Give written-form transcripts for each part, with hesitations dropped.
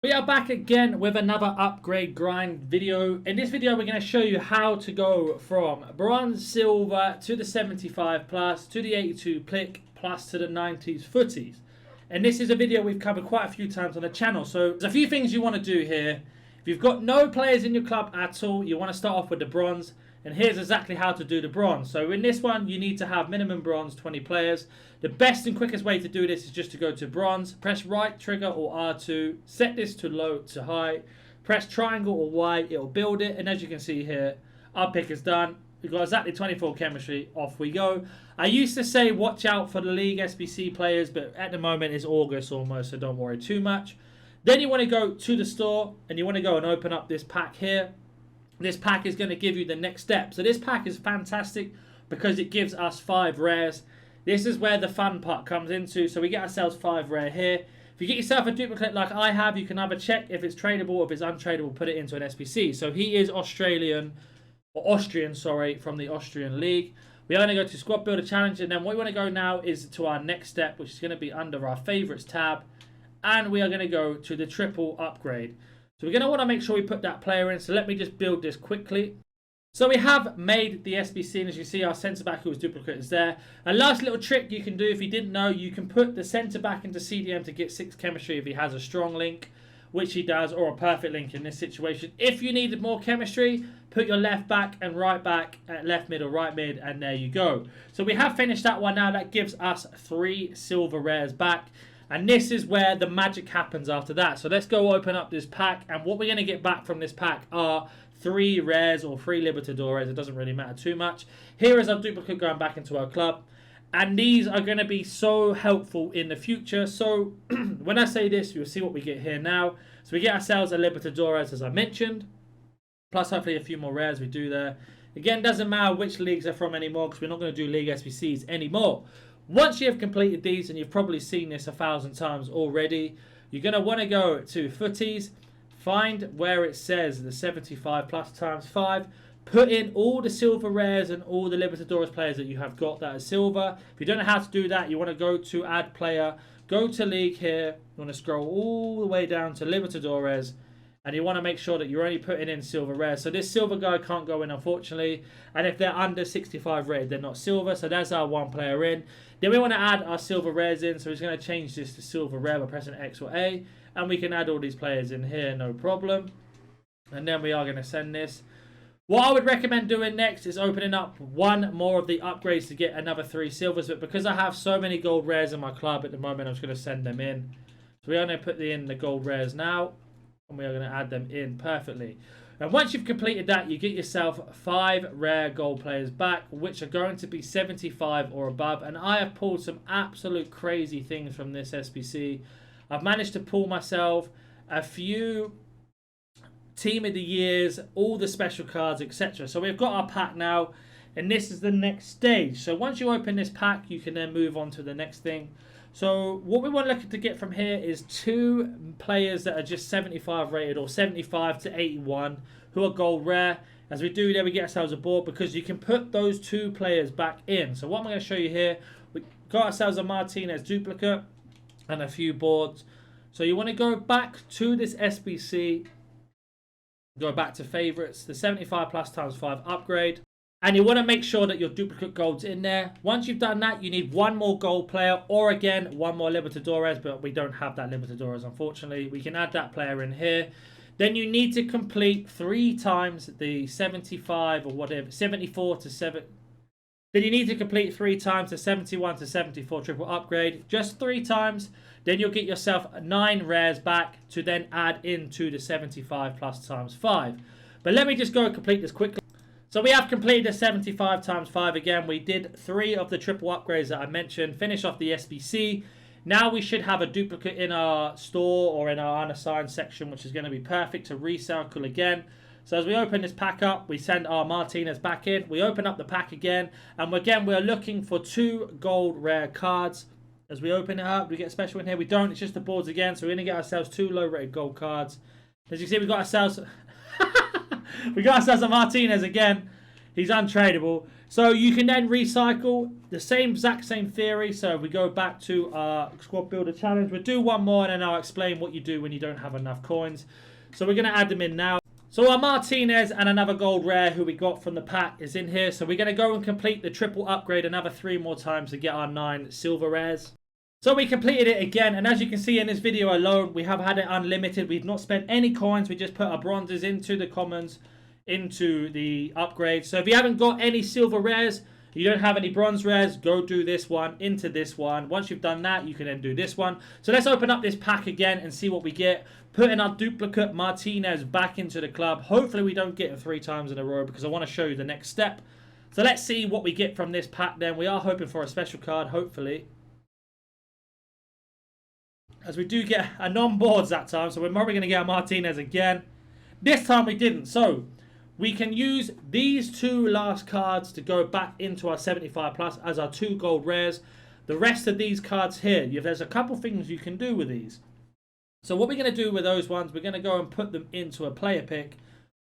We are back again with another upgrade grind video. In this video, we're going to show you how to go from bronze, silver to the 75 plus to the 82 plick plus to the 90s footies. And this is a video we've covered quite a few times on the channel. So there's a few things you want to do here. If you've got no players in your club at all, you want to start off with the bronze. And here's exactly how to do the bronze. So in this one, you need to have minimum bronze 20 players. The best and quickest way to do this is just to go to bronze, press right trigger or R2, set this to low to high, press triangle or Y, it'll build it. And as you can see here, our pick is done. We've got exactly 24 chemistry, off we go. I used to say watch out for the league SBC players, but at the moment it's August almost, so don't worry too much. Then you want to go to the store and you want to go and open up this pack here. This pack is going to give you the next step. So this pack is fantastic because it gives us 5 rares. This is where the fun part comes into. So we get ourselves 5 rare here. If you get yourself a duplicate like I have, you can either check if it's tradable or if it's untradeable, put it into an SBC. So he is Austrian, sorry, from the Austrian League. We are going to go to Squad Builder Challenge, and then what we want to go now is to our next step, which is going to be under our favorites tab. And we are going to go to the triple upgrade. So we're going to want to make sure we put that player in. So let me just build this quickly. So we have made the SBC, and as you see, our centre back who was duplicate is there. A last little trick you can do if you didn't know, you can put the centre back into CDM to get 6 chemistry if he has a strong link, which he does, or a perfect link in this situation. If you needed more chemistry, put your left back and right back at left mid or right mid, and there you go. So we have finished that one now. That gives us 3 silver rares back. And this is where the magic happens after that. So let's go open up this pack. And what we're going to get back from this pack are 3 rares or 3 Libertadores. It doesn't really matter too much. Here is our duplicate going back into our club. And these are going to be so helpful in the future. So when I say this, you'll see what we get here now. So we get ourselves a Libertadores, as I mentioned. Plus hopefully a few more rares we do there. Again, doesn't matter which leagues they're from anymore, because we're not going to do League SBCs anymore. Once you have completed these, and you've probably seen this 1,000 times already, you're going to want to go to footies, find where it says the 75 plus times 5, put in all the silver rares and all the Libertadores players that you have got that are silver. If you don't know how to do that, you want to go to add player, go to league here, you want to scroll all the way down to Libertadores, and you want to make sure that you're only putting in silver rares. So this silver guy can't go in, unfortunately. And if they're under 65 rated, they're not silver. So that's our 1 player in. Then we want to add our silver rares in. So we're going to change this to silver rare by pressing X or A. And we can add all these players in here, no problem. And then we are going to send this. What I would recommend doing next is opening up 1 more of the upgrades to get another 3 silvers. But because I have so many gold rares in my club at the moment, I'm just going to send them in. So we are going to put in the gold rares now. And we are going to add them in perfectly. And once you've completed that, you get yourself 5 rare gold players back, which are going to be 75 or above. And I have pulled some absolute crazy things from this SBC. I've managed to pull myself a few team of the years, all the special cards, etc. So we've got our pack now, and this is the next stage. So once you open this pack, you can then move on to the next thing. So what we want to look to get from here is 2 players that are just 75 rated or 75 to 81 who are gold rare. As we do there, we get ourselves a board because you can put those 2 players back in. So what I'm going to show you here, we got ourselves a Martinez duplicate and a few boards. So you want to go back to this SBC, go back to favorites, the 75 plus times 5 upgrade. And you want to make sure that your duplicate gold's in there. Once you've done that, you need 1 more gold player, or again, 1 more Libertadores, but we don't have that Libertadores, unfortunately. We can add that player in here. Then you need to complete 3 times the 75 or whatever, 74 to 7. Then you need to complete 3 times the 71 to 74 triple upgrade. Just 3 times. Then you'll get yourself 9 rares back to then add into the 75 plus times 5. But let me just go and complete this quickly. So we have completed the 75 times 5 again. We did 3 of the triple upgrades that I mentioned. Finish off the SBC. Now we should have a duplicate in our store or in our unassigned section, which is going to be perfect to recycle again. So as we open this pack up, we send our Martinez back in. We open up the pack again. And again, we're looking for 2 gold rare cards. As we open it up, we get special in here. We don't. It's just the boards again. So we're going to get ourselves 2 low rated gold cards. As you can see, we got ourselves... we got ourselves a Martinez again. He's untradeable. So you can then recycle the exact same theory. So if we go back to our squad builder challenge, we'll do one more and then I'll explain what you do when you don't have enough coins. So we're going to add them in now. So our Martinez and another gold rare who we got from the pack is in here. So we're going to go and complete the triple upgrade another 3 more times to get our 9 silver rares. So we completed it again, and as you can see in this video alone, we have had it unlimited. We've not spent any coins. We just put our bronzes into the commons, into the upgrades. So if you haven't got any silver rares, you don't have any bronze rares, go do this one into this one. Once you've done that, you can then do this one. So let's open up this pack again and see what we get. Putting our duplicate Martinez back into the club. Hopefully we don't get it 3 times in a row because I want to show you the next step. So let's see what we get from this pack then. We are hoping for a special card, hopefully. As we do get a non-boards that time, so we're probably going to get a Martinez again. This time we didn't, so we can use these 2 last cards to go back into our 75 plus as our 2 gold rares. The rest of these cards here, there's a couple things you can do with these. So what we're going to do with those ones, we're going to go and put them into a player pick.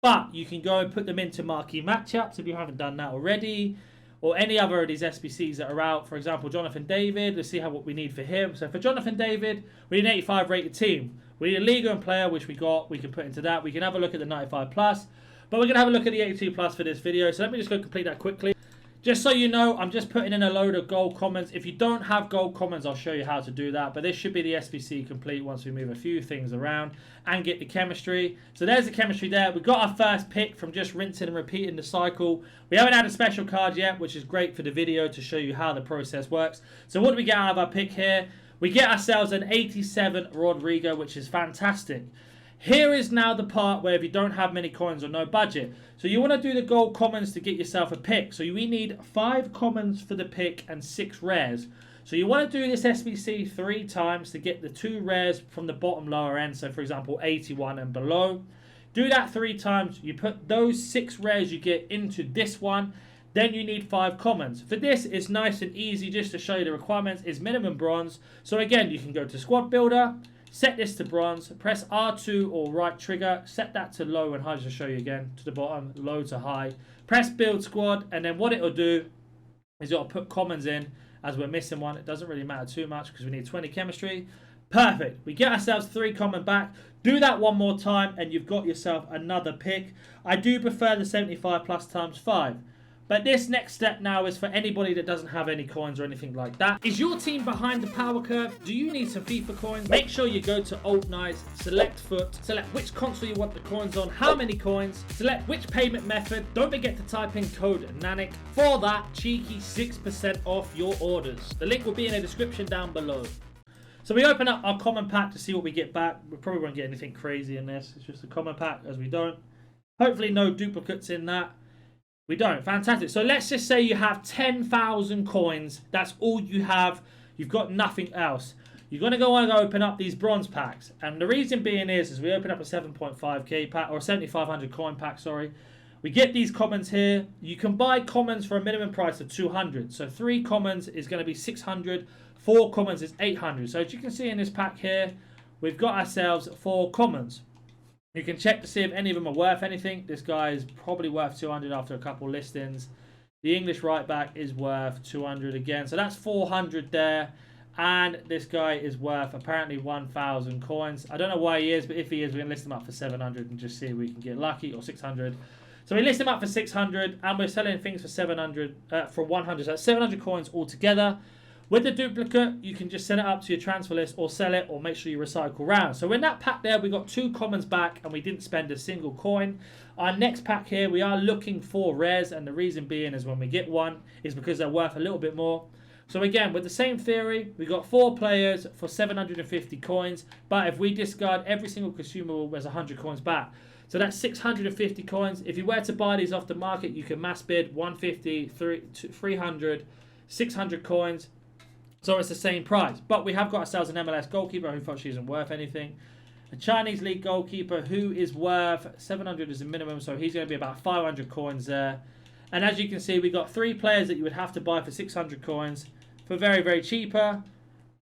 But you can go and put them into marquee matchups if you haven't done that already. Or any other of these SBCs that are out. For example, Jonathan David. Let's see what we need for him. So for Jonathan David, we need an 85 rated team. We need a Liga and player, which we got. We can put into that. We can have a look at the 95 plus. But we're going to have a look at the 82 plus for this video. So let me just go complete that quickly. Just so you know, I'm just putting in a load of gold commons. If you don't have gold commons, I'll show you how to do that. But this should be the SBC complete once we move a few things around and get the chemistry. So there's the chemistry there. We got our first pick from just rinsing and repeating the cycle. We haven't had a special card yet, which is great for the video to show you how the process works. So what do we get out of our pick here? We get ourselves an 87 Rodrigo, which is fantastic. Here is now the part where if you don't have many coins or no budget. So you want to do the gold commons to get yourself a pick. So we need 5 commons for the pick and 6 rares. So you want to do this SBC 3 times to get the 2 rares from the bottom lower end. So for example, 81 and below. Do that 3 times. You put those 6 rares you get into this one. Then you need 5 commons. For this, it's nice and easy just to show you the requirements. It's minimum bronze. So again, you can go to squad builder. Set this to bronze, press R2 or right trigger, set that to low and high, just to show you again, to the bottom, low to high. Press build squad, and then what it'll do is it'll put commons in, as we're missing one. It doesn't really matter too much because we need 20 chemistry. Perfect. We get ourselves 3 common back. Do that one more time and you've got yourself another pick. I do prefer the 75 plus times 5. But this next step now is for anybody that doesn't have any coins or anything like that. Is your team behind the power curve? Do you need some FIFA coins? Make sure you go to Alt Nice, select Foot, select which console you want the coins on, how many coins, select which payment method. Don't forget to type in code NANIC for that cheeky 6% off your orders. The link will be in the description down below. So we open up our common pack to see what we get back. We probably won't get anything crazy in this. It's just a common pack as we don't. Hopefully no duplicates in that. We don't. Fantastic. So let's just say you have 10,000 coins. That's all you have. You've got nothing else. You're going to go and open up these bronze packs. And the reason being is we open up a 7.5k pack, or a 7,500 coin pack, sorry. We get these commons here. You can buy commons for a minimum price of 200. So 3 commons is going to be 600. 4 commons is 800. So as you can see in this pack here, we've got ourselves 4 commons. You can check to see if any of them are worth anything. This guy is probably worth 200 after a couple listings. The English right back is worth 200 again. So that's 400 there. And this guy is worth apparently 1,000 coins. I don't know why he is, but if he is, we're going to list him up for 700 and just see if we can get lucky, or 600. So we list him up for 600 and we're selling things for 700, for 100. So that's 700 coins altogether. With the duplicate, you can just send it up to your transfer list or sell it, or make sure you recycle round. So in that pack there, we got 2 commons back and we didn't spend a single coin. Our next pack here, we are looking for rares, and the reason being is when we get one is because they're worth a little bit more. So again, with the same theory, we got 4 players for 750 coins, but if we discard every single consumable, there's 100 coins back. So that's 650 coins. If you were to buy these off the market, you can mass bid 150, 300, 600 coins. So it's the same price. But we have got ourselves an MLS goalkeeper who thought she isn't worth anything. A Chinese league goalkeeper who is worth 700 as a minimum. So he's going to be about 500 coins there. And as you can see, we got 3 players that you would have to buy for 600 coins for very, very cheaper.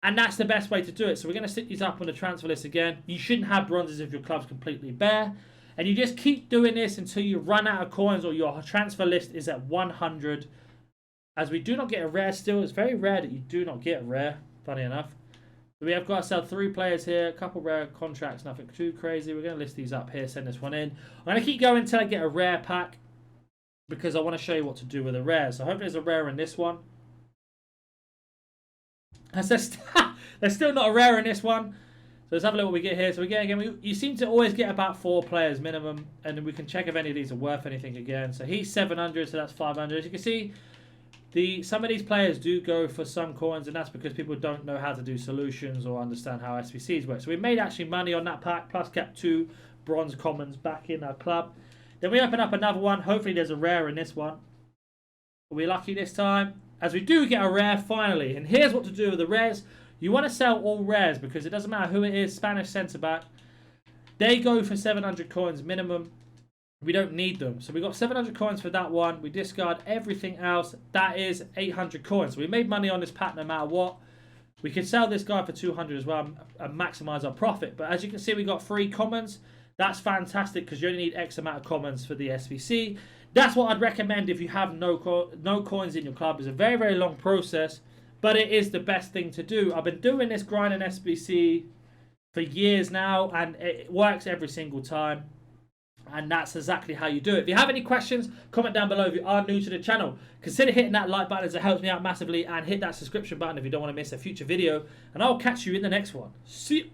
And that's the best way to do it. So we're going to stick these up on the transfer list again. You shouldn't have bronzes if your club's completely bare. And you just keep doing this until you run out of coins or your transfer list is at 100. As we do not get a rare still. It's very rare that you do not get a rare, funny enough. We have got ourselves 3 players here, a couple rare contracts, nothing too crazy. We're going to list these up here, send this one in. I'm going to keep going until I get a rare pack because I want to show you what to do with a rare. So hopefully there's a rare in this one. There's still not a rare in this one. So let's have a look what we get here. So we get again, you seem to always get about 4 players minimum, and then we can check if any of these are worth anything again. So he's 700, so that's 500. As you can see, some of these players do go for some coins, and that's because people don't know how to do solutions or understand how SBCs work. So we made actually money on that pack, plus kept 2 bronze commons back in our club. Then we open up another one. Hopefully there's a rare in this one. Are we lucky this time? As we do get a rare finally. And here's what to do with the rares. You want to sell all rares because it doesn't matter who it is. Spanish centre-back. They go for 700 coins minimum. We don't need them. So we got 700 coins for that one. We discard everything else. That is 800 coins. So we made money on this pack no matter what. We could sell this guy for 200 as well and maximize our profit. But as you can see, we got 3 commons. That's fantastic because you only need X amount of commons for the SBC. That's what I'd recommend if you have no coins in your club. It's a very, very long process, but it is the best thing to do. I've been doing this grinding SBC for years now, and it works every single time. And that's exactly how you do it. If you have any questions, comment down below. If you are new to the channel, consider hitting that like button as it helps me out massively, and hit that subscription button if you don't want to miss a future video. And I'll catch you in the next one. See you.